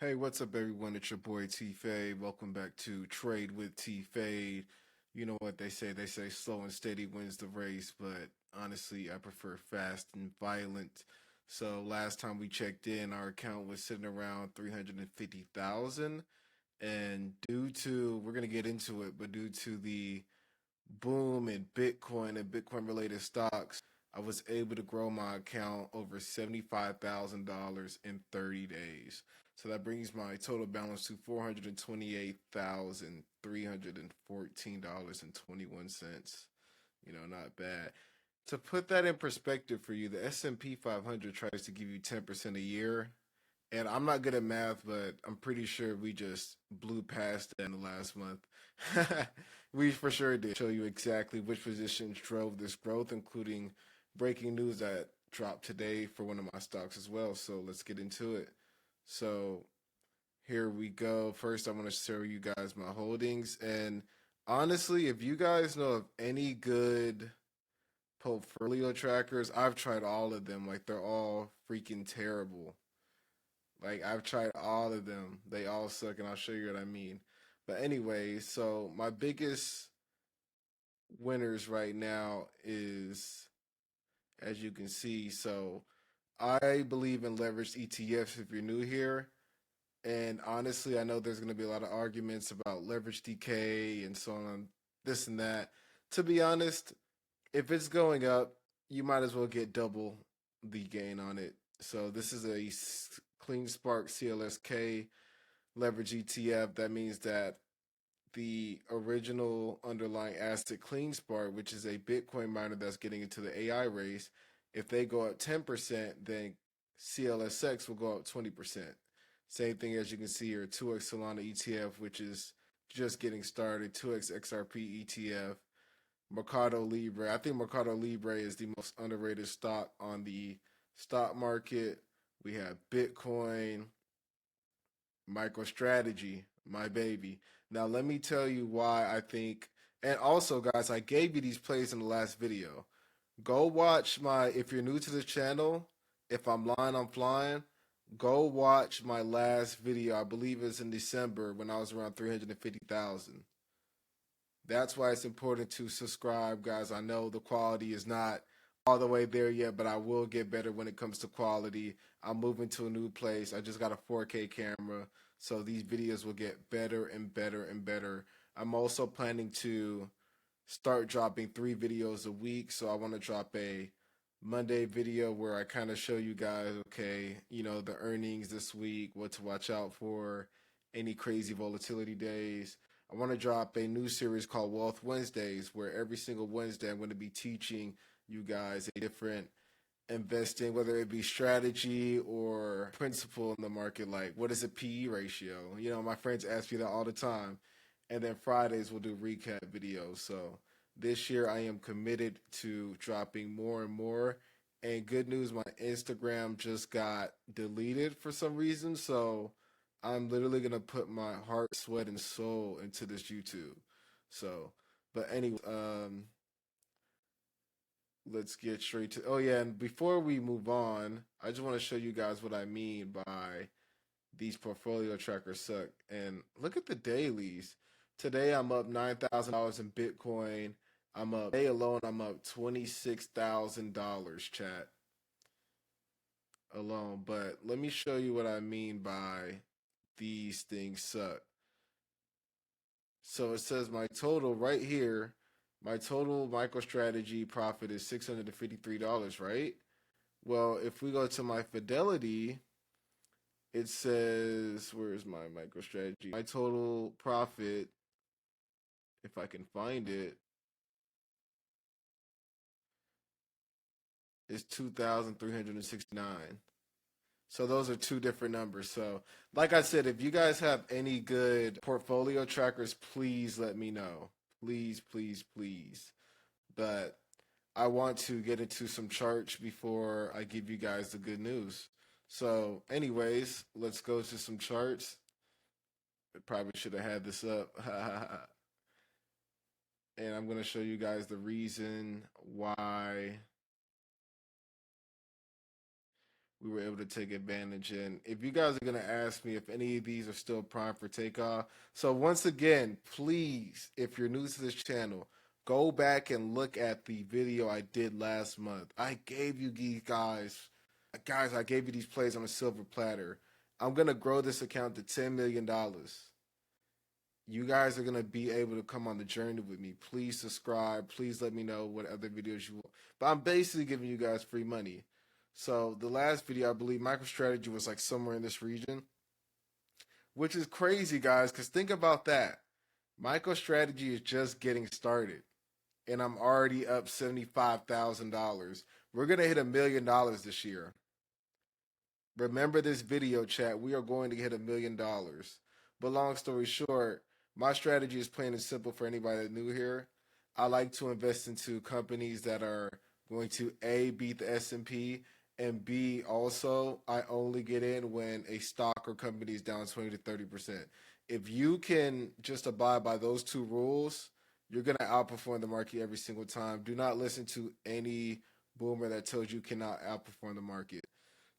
Hey, what's up, everyone? It's your boy T Fade. Welcome back to Trade with T Fade. You know what they say? They say slow and steady wins the race, but honestly, I prefer fast and violent. So last time we checked in, our account was sitting around 350,000, and due to we're gonna get into it, but due to the boom in Bitcoin and Bitcoin related stocks, I was able to grow my account over $75,000 in 30 days. So that brings my total balance to $428,314.21. Not bad. To put that in perspective for you, the S&P 500 tries to give you 10% a year. And I'm not good at math, but I'm pretty sure we just blew past that in the last month. We for sure did. Show you exactly which positions drove this growth, including breaking news that dropped today for one of my stocks as well. So let's get into it. So here we go. First, I want to show you guys my holdings. And honestly, if you guys know of any good portfolio trackers, I've tried all of them. Like, they're all freaking terrible. Like, I've tried all of them. They all suck, and I'll show you what I mean. But anyway, so my biggest winners right now is, as you can see, so I believe in leveraged ETFs if you're new here. And honestly, I know there's going to be a lot of arguments about leverage decay and so on, this and that. To be honest, if it's going up, you might as well get double the gain on it. So this is a Clean Spark CLSK leverage ETF. That means that the original underlying asset CleanSpark, which is a Bitcoin miner that's getting into the AI race, if they go up 10%, then CLSX will go up 20%. Same thing as you can see here, 2x Solana ETF, which is just getting started, 2x XRP ETF, Mercado Libre. I think Mercado Libre is the most underrated stock on the stock market. We have Bitcoin, MicroStrategy, my baby. Now, let me tell you why I think, and also, guys, I gave you these plays in the last video. Go watch if you're new to this channel, if I'm lying, I'm flying. Go watch my last video. I believe it's in December when I was around 350,000. That's why it's important to subscribe, guys. I know the quality is not all the way there yet, but I will get better when it comes to quality. I'm moving to a new place. I just got a 4K camera, so these videos will get better and better and better. I'm also planning to start dropping 3 videos a week, so I want to drop a Monday video where I kind of show you guys, okay, the earnings this week, what to watch out for, any crazy volatility days. I want to drop a new series called Wealth Wednesdays, where every single Wednesday I'm going to be teaching you guys a different investing, whether it be strategy or principle in the market, like what is a PE ratio? My friends ask me that all the time. And then Fridays we'll do recap videos. So this year I am committed to dropping more and more. And good news, my Instagram just got deleted for some reason. So I'm literally gonna put my heart, sweat, and soul into this YouTube. So, but anyway, let's get straight to. Oh yeah, and before we move on, I just want to show you guys what I mean by these portfolio trackers suck. And look at the dailies. Today I'm up $9,000 in Bitcoin. I'm up today alone. I'm up $26,000, chat alone. But let me show you what I mean by these things suck. So it says my total right here. My total MicroStrategy profit is $653, right? Well, if we go to my Fidelity, it says, where's my MicroStrategy? My total profit, if I can find it, is 2,369. So those are two different numbers. So, like I said, if you guys have any good portfolio trackers, please let me know. Please, please, please. But I want to get into some charts before I give you guys the good news. So, anyways, let's go to some charts. I probably should have had this up. And I'm going to show you guys the reason why we were able to take advantage. And if you guys are going to ask me if any of these are still prime for takeoff, so once again, please, if you're new to this channel, go back and look at the video I did last month. I gave you guys, I gave you these plays on a silver platter. I'm going to grow this account to $10 million. You guys are going to be able to come on the journey with me. Please subscribe. Please let me know what other videos you want. But I'm basically giving you guys free money. So the last video, I believe MicroStrategy was like somewhere in this region, which is crazy, guys, because think about that. MicroStrategy is just getting started, and I'm already up $75,000. We're going to hit $1 million this year. Remember this video, chat. We are going to hit $1 million. But long story short, my strategy is plain and simple for anybody that's new here. I like to invest into companies that are going to A, beat the S&P, and B, also, I only get in when a stock or company is down 20 to 30%. If you can just abide by those two rules, you're going to outperform the market every single time. Do not listen to any boomer that tells you cannot outperform the market.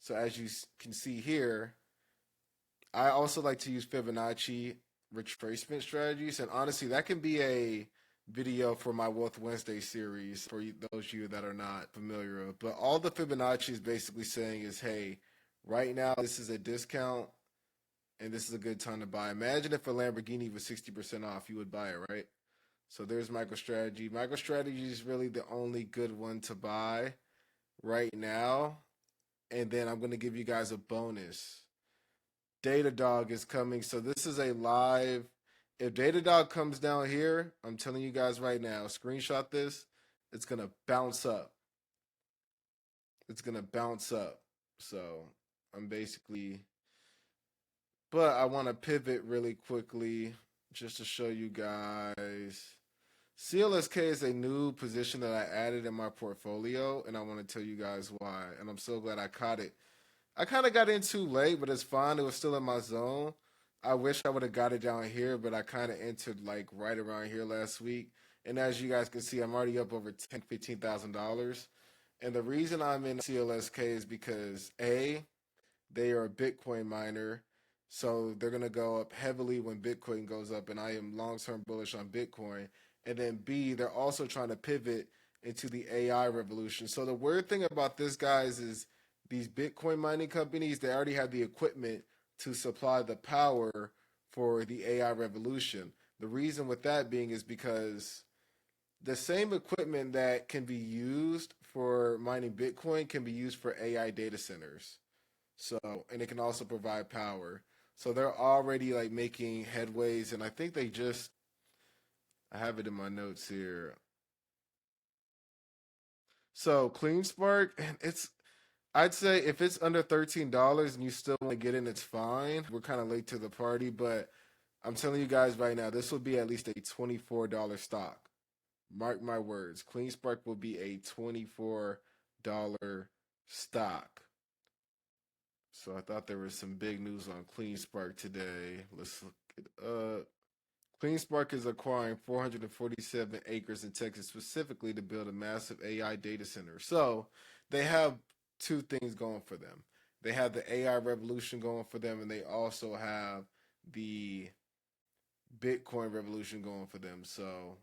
So as you can see here, I also like to use Fibonacci retracement strategies. And honestly, that can be a video for my Wealth Wednesday series for those of you that are not familiar with. But all the Fibonacci is basically saying is, hey, right now this is a discount and this is a good time to buy. Imagine if a Lamborghini was 60% off, you would buy it, right? So there's MicroStrategy. MicroStrategy is really the only good one to buy right now. And then I'm going to give you guys a bonus. Datadog is coming. So this is a live. If Datadog comes down here, I'm telling you guys right now, screenshot this. It's going to bounce up. It's going to bounce up. So I'm basically, but I want to pivot really quickly just to show you guys. CLSK is a new position that I added in my portfolio, and I want to tell you guys why. And I'm so glad I caught it. I kind of got in too late, but it's fine. It was still in my zone. I wish I would have got it down here, but I kind of entered like right around here last week. And as you guys can see, I'm already up over $15,000. And the reason I'm in CLSK is because A, they are a Bitcoin miner, so they're going to go up heavily when Bitcoin goes up, and I am long-term bullish on Bitcoin. And then B, they're also trying to pivot into the AI revolution. So the weird thing about this, guys, is these Bitcoin mining companies, they already have the equipment to supply the power for the AI revolution. The reason with that being is because the same equipment that can be used for mining Bitcoin can be used for AI data centers. So, and it can also provide power. So they're already like making headways, and I think they just, I have it in my notes here. So CleanSpark, and it's, I'd say if it's under $13 and you still want to get in, it's fine. We're kind of late to the party, but I'm telling you guys right now, this will be at least a $24 stock. Mark my words. CleanSpark will be a $24 stock. So I thought there was some big news on CleanSpark today. Let's look it up. CleanSpark is acquiring 447 acres in Texas specifically to build a massive AI data center. So they have two things going for them. They have the AI revolution going for them, and they also have the Bitcoin revolution going for them. So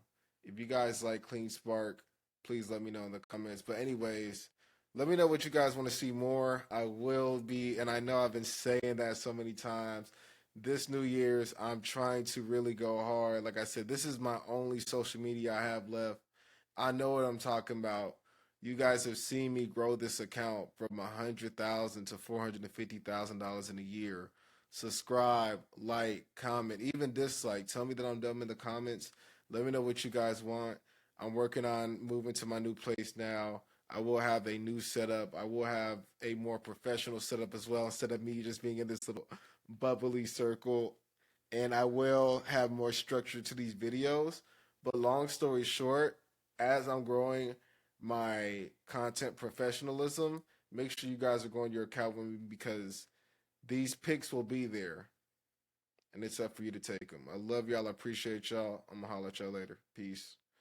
if you guys like CleanSpark, please let me know in the comments. But anyways, let me know what you guys want to see more. I will be, and I know I've been saying that so many times. This New Year's, I'm trying to really go hard. Like I said, this is my only social media I have left. I know what I'm talking about. You guys have seen me grow this account from $100,000 to $450,000 in a year. Subscribe, like, comment, even dislike. Tell me that I'm dumb in the comments. Let me know what you guys want. I'm working on moving to my new place now. I will have a new setup. I will have a more professional setup as well, instead of me just being in this little bubbly circle. And I will have more structure to these videos. But long story short, as I'm growing my content professionalism, make sure you guys are going your account with me, because these picks will be there. And it's up for you to take them. I love y'all. I appreciate y'all. I'm going to holler at y'all later. Peace.